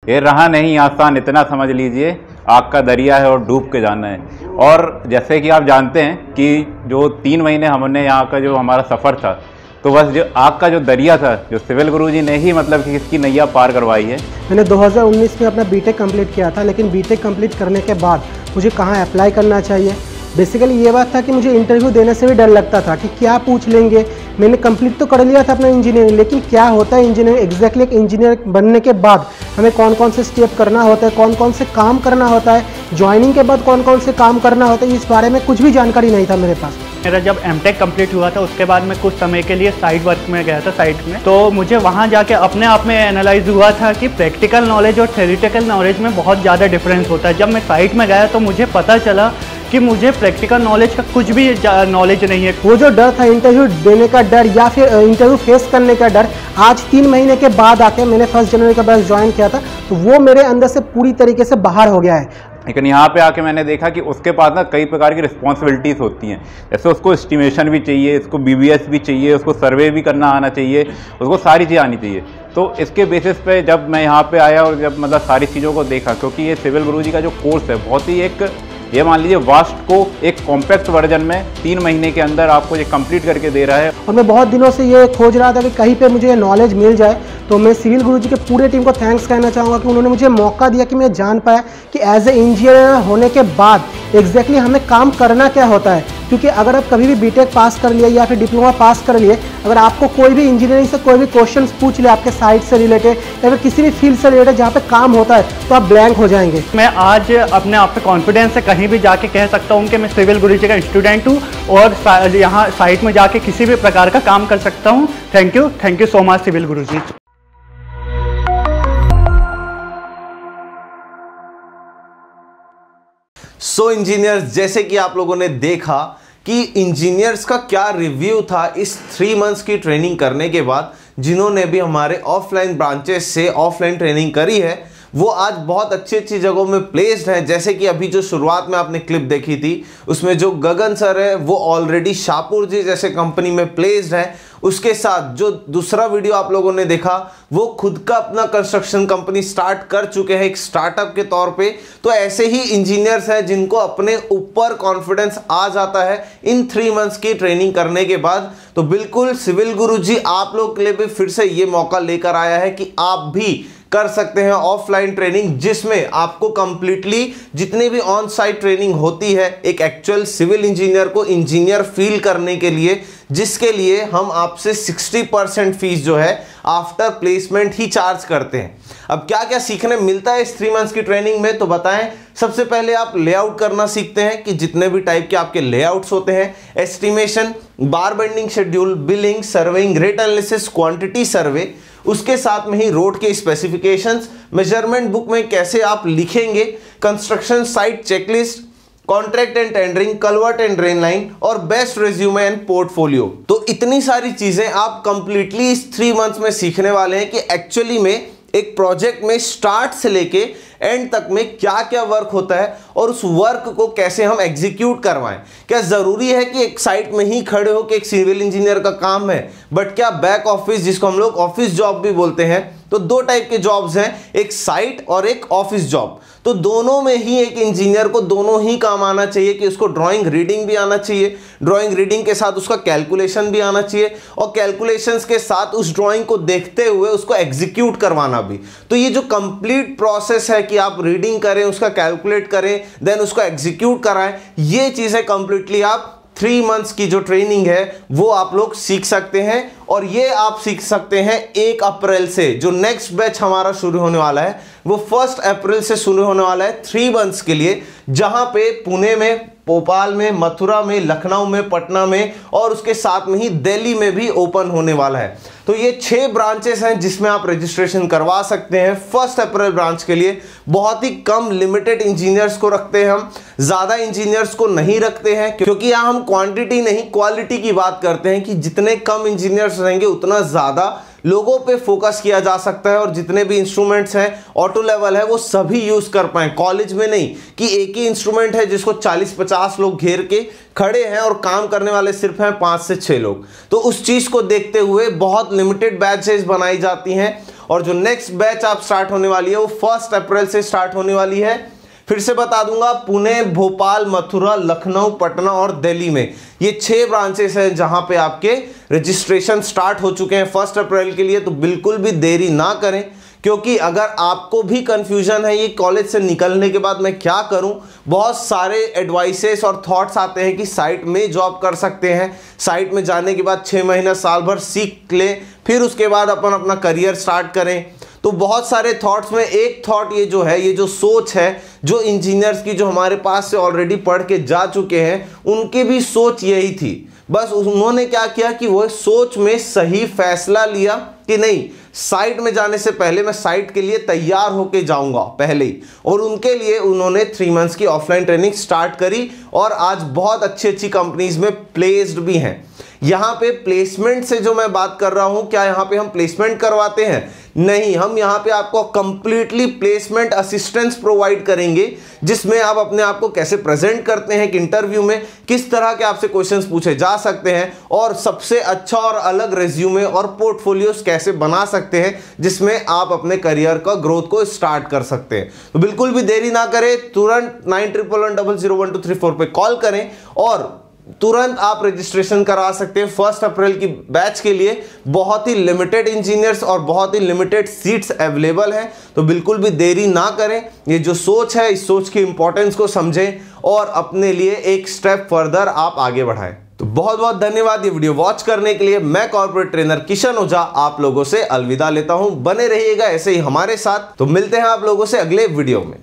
ये रहा नहीं आसान, इतना समझ लीजिए आग का दरिया है और डूब के जाना है। और जैसे कि आप जानते हैं कि जो 3 महीने हमने यहाँ का जो हमारा सफ़र था, तो बस जो आग का जो दरिया था, जो सिविल गुरुजी ने ही मतलब कि इसकी नैया पार करवाई है। मैंने 2019 में अपना बीटेक कंप्लीट किया था, लेकिन बीटेक कंप्लीट करने के बाद मुझे कहाँ अप्लाई करना चाहिए, बेसिकली ये बात था कि मुझे इंटरव्यू देने से भी डर लगता था कि क्या पूछ लेंगे। मैंने कंप्लीट तो कर लिया था अपना इंजीनियरिंग, लेकिन क्या होता है इंजीनियरिंग, एग्जैक्टली एक इंजीनियर बनने के बाद हमें कौन कौन से स्टेप करना होता है, कौन कौन से काम करना होता है, ज्वाइनिंग के बाद कौन कौन से काम करना होता है, इस बारे में कुछ भी जानकारी नहीं था मेरे पास। मेरा जब एमटेक कंप्लीट हुआ था उसके बाद मैं कुछ समय के लिए साइड वर्क में गया था साइट में, तो मुझे वहाँ जाके अपने आप में एनालाइज हुआ था कि प्रैक्टिकल नॉलेज और थ्योरेटिकल नॉलेज में बहुत ज़्यादा डिफरेंस होता है। जब मैं साइट में गया तो मुझे पता चला कि मुझे प्रैक्टिकल नॉलेज का कुछ भी नॉलेज नहीं है। वो जो डर था इंटरव्यू देने का डर या फिर इंटरव्यू फेस करने का डर, आज 3 महीने के बाद आके मैंने 1 जनवरी का बैच ज्वाइन किया था, तो वो मेरे अंदर से पूरी तरीके से बाहर हो गया है। लेकिन यहाँ पे आके मैंने देखा कि उसके पास ना कई प्रकार की रिस्पॉन्सिबिलिटीज़ होती हैं। जैसे उसको एस्टिमेशन भी चाहिए, उसको BBS भी चाहिए, उसको सर्वे भी करना आना चाहिए, उसको सारी चीज़ें आनी चाहिए। तो इसके बेसिस पे जब मैं यहाँ पे आया और जब मतलब सारी चीज़ों को देखा, क्योंकि ये सिविल गुरुजी का जो कोर्स है बहुत ही एक, ये मान लीजिए वास्ट को एक कॉम्पैक्ट वर्जन में 3 महीने के अंदर आपको ये कंप्लीट करके दे रहा है। और मैं बहुत दिनों से ये खोज रहा था कि कहीं पे मुझे ये नॉलेज मिल जाए, तो मैं सिविल गुरुजी के पूरे टीम को थैंक्स कहना चाहूँगा कि उन्होंने मुझे मौका दिया कि मैं जान पाया कि एज ए इंजीनियर होने के बाद एग्जैक्टली हमें काम करना क्या होता है। क्योंकि अगर आप कभी भी बीटेक पास कर लिए या फिर डिप्लोमा पास कर लिए, अगर आपको कोई भी इंजीनियरिंग से कोई भी क्वेश्चन पूछ ले आपके साइट से रिलेटेड या फिर किसी भी फील्ड से रिलेटेड जहाँ पे काम होता है, तो आप ब्लैंक हो जाएंगे। मैं आज अपने आप पे कॉन्फिडेंस से कहीं भी जाके कह सकता हूँ कि मैं सिविल गुरुजी का स्टूडेंट हूँ और यहाँ साइट में जाके किसी भी प्रकार का काम कर सकता हूँ। Thank you so much civil Guruji. So engineers, जैसे कि आप लोगों ने देखा कि इंजीनियर्स का क्या रिव्यू था इस 3 मंथ्स की ट्रेनिंग करने के बाद, जिन्होंने भी हमारे ऑफलाइन ब्रांचेस से ऑफलाइन ट्रेनिंग करी है, वो आज बहुत अच्छी अच्छी जगहों में प्लेस्ड है। जैसे कि अभी जो शुरुआत में आपने क्लिप देखी थी, उसमें जो गगन सर है वो ऑलरेडी शाहपुर जी जैसे कंपनी में प्लेस्ड है। उसके साथ जो दूसरा वीडियो आप लोगों ने देखा, वो खुद का अपना कंस्ट्रक्शन कंपनी स्टार्ट कर चुके हैं एक स्टार्टअप के तौर पे। तो ऐसे ही इंजीनियर्स हैं जिनको अपने ऊपर कॉन्फिडेंस आ जाता है इन 3 मंथ्स की ट्रेनिंग करने के बाद। तो बिल्कुल सिविल गुरुजी आप लोग के लिए भी फिर से ये मौका लेकर आया है कि आप भी कर सकते हैं ऑफलाइन ट्रेनिंग, जिसमें आपको कंप्लीटली जितने भी ऑन साइट ट्रेनिंग होती है एक एक्चुअल सिविल इंजीनियर को इंजीनियर फील करने के लिए, जिसके लिए हम आपसे 60% फीस जो है आफ्टर प्लेसमेंट ही चार्ज करते हैं। अब क्या क्या सीखने मिलता है इस 3 मंथ्स की ट्रेनिंग में, तो बताएं। सबसे पहले आप लेआउट करना सीखते हैं कि जितने भी टाइप के आपके लेआउट्स होते हैं, एस्टिमेशन, बार bending schedule, billing, surveying, rate analysis, quantity survey, उसके साथ में ही रोड के स्पेसिफिकेशंस, मेजरमेंट बुक में कैसे आप लिखेंगे, construction site checklist, contract and tendering, culvert and drain line और बेस्ट रेज्यूमे एंड पोर्टफोलियो। तो इतनी सारी चीजें आप कंप्लीटली इस 3 मंथ्स में सीखने वाले हैं कि एक्चुअली में एक प्रोजेक्ट में स्टार्ट से लेके एंड तक में क्या क्या वर्क होता है और उस वर्क को कैसे हम एग्जीक्यूट करवाएं। क्या जरूरी है कि एक साइट में ही खड़े हो कि एक सिविल इंजीनियर का काम है, बट क्या बैक ऑफिस, जिसको हम लोग ऑफिस जॉब भी बोलते हैं, तो 2 टाइप के जॉब्स हैं, एक साइट और एक ऑफिस जॉब। तो दोनों में ही एक इंजीनियर को दोनों ही काम आना चाहिए कि उसको ड्राइंग रीडिंग भी आना चाहिए, ड्राइंग रीडिंग के साथ उसका कैलकुलेशन भी आना चाहिए और कैलकुलेशंस के साथ उस ड्राइंग को देखते हुए उसको एग्जीक्यूट करवाना भी। तो ये जो कंप्लीट प्रोसेस है कि आप रीडिंग करें, उसका कैलकुलेट करें, देन उसको एग्जीक्यूट कराएं, ये चीजें कंप्लीटली आप 3 मंथ्स की जो ट्रेनिंग है वो आप लोग सीख सकते हैं। और ये आप सीख सकते हैं 1 अप्रैल से। जो नेक्स्ट बैच हमारा शुरू होने वाला है वो 1 अप्रैल से शुरू होने वाला है 3 मंथ्स के लिए, जहां पे पुणे में, भोपाल में, मथुरा में, लखनऊ में, पटना में और उसके साथ में ही दिल्ली में भी ओपन होने वाला है। तो ये 6 ब्रांचेस हैं जिसमें आप रजिस्ट्रेशन करवा सकते हैं। 1 अप्रैल ब्रांच के लिए बहुत ही कम लिमिटेड इंजीनियर्स को रखते हैं हम, ज़्यादा इंजीनियर्स को नहीं रखते हैं, क्योंकि यहाँ हम क्वांटिटी नहीं क्वालिटी की बात करते हैं कि जितने कम इंजीनियर्स रहेंगे उतना ज़्यादा लोगों पे फोकस किया जा सकता है और जितने भी इंस्ट्रूमेंट्स हैं ऑटो लेवल है वो सभी यूज कर पाएं। कॉलेज में नहीं कि एक ही इंस्ट्रूमेंट है जिसको 40-50 लोग घेर के खड़े हैं और काम करने वाले सिर्फ हैं 5 से 6 लोग। तो उस चीज को देखते हुए बहुत लिमिटेड बैचेस बनाई जाती हैं और जो नेक्स्ट बैच आप स्टार्ट होने वाली है वो 1 अप्रैल से स्टार्ट होने वाली है। फिर से बता दूंगा, पुणे, भोपाल, मथुरा, लखनऊ, पटना और दिल्ली में ये 6 ब्रांचेस हैं जहां पे आपके रजिस्ट्रेशन स्टार्ट हो चुके हैं 1 अप्रैल के लिए। तो बिल्कुल भी देरी ना करें, क्योंकि अगर आपको भी कंफ्यूजन है ये कॉलेज से निकलने के बाद मैं क्या करूं, बहुत सारे एडवाइसेस और थॉट्स आते हैं कि साइट में जॉब कर सकते हैं, साइट में जाने के बाद 6 महीना साल भर सीख लें, फिर उसके बाद अपन अपना करियर स्टार्ट करें। तो बहुत सारे थॉट्स में एक थॉट ये जो है, ये जो सोच है, जो इंजीनियर्स की जो हमारे पास से ऑलरेडी पढ़ के जा चुके हैं उनकी भी सोच यही थी। बस उन्होंने क्या किया कि वो सोच में सही फैसला लिया कि नहीं, साइट में जाने से पहले मैं साइट के लिए तैयार होके जाऊंगा पहले ही, और उनके लिए उन्होंने 3 मंथ्स की ऑफलाइन ट्रेनिंग स्टार्ट करी और आज बहुत अच्छी अच्छी कंपनीज में प्लेस्ड भी हैं। यहां पे प्लेसमेंट से जो मैं बात कर रहा हूं, क्या यहां पे हम प्लेसमेंट करवाते हैं? नहीं, हम यहां पे आपको कंप्लीटली प्लेसमेंट असिस्टेंस प्रोवाइड करेंगे, जिसमें आप अपने आप को कैसे प्रेजेंट करते हैं कि इंटरव्यू में किस तरह के आपसे क्वेश्चंस पूछे जा सकते हैं, और सबसे अच्छा और अलग रेज्यूमे और पोर्टफोलियोज कैसे बना सकते हैं जिसमें आप अपने करियर का ग्रोथ को स्टार्ट कर सकते हैं। तो बिल्कुल भी देरी ना करें, तुरंत 9111001234 पे कॉल करें और तुरंत आप रजिस्ट्रेशन करा सकते हैं 1 अप्रैल की बैच के लिए। बहुत ही लिमिटेड इंजीनियर्स और बहुत ही लिमिटेड सीट्स अवेलेबल हैं, तो बिल्कुल भी देरी ना करें। ये जो सोच है, इस सोच की इंपॉर्टेंस को समझें और अपने लिए एक स्टेप फर्दर आप आगे बढ़ाएं। तो बहुत बहुत धन्यवाद ये वीडियो वॉच करने के लिए। मैं कॉर्पोरेट ट्रेनर किशन ओझा आप लोगों से अलविदा लेता हूं। बने रहिएगा ऐसे ही हमारे साथ। तो मिलते हैं आप लोगों से अगले वीडियो में।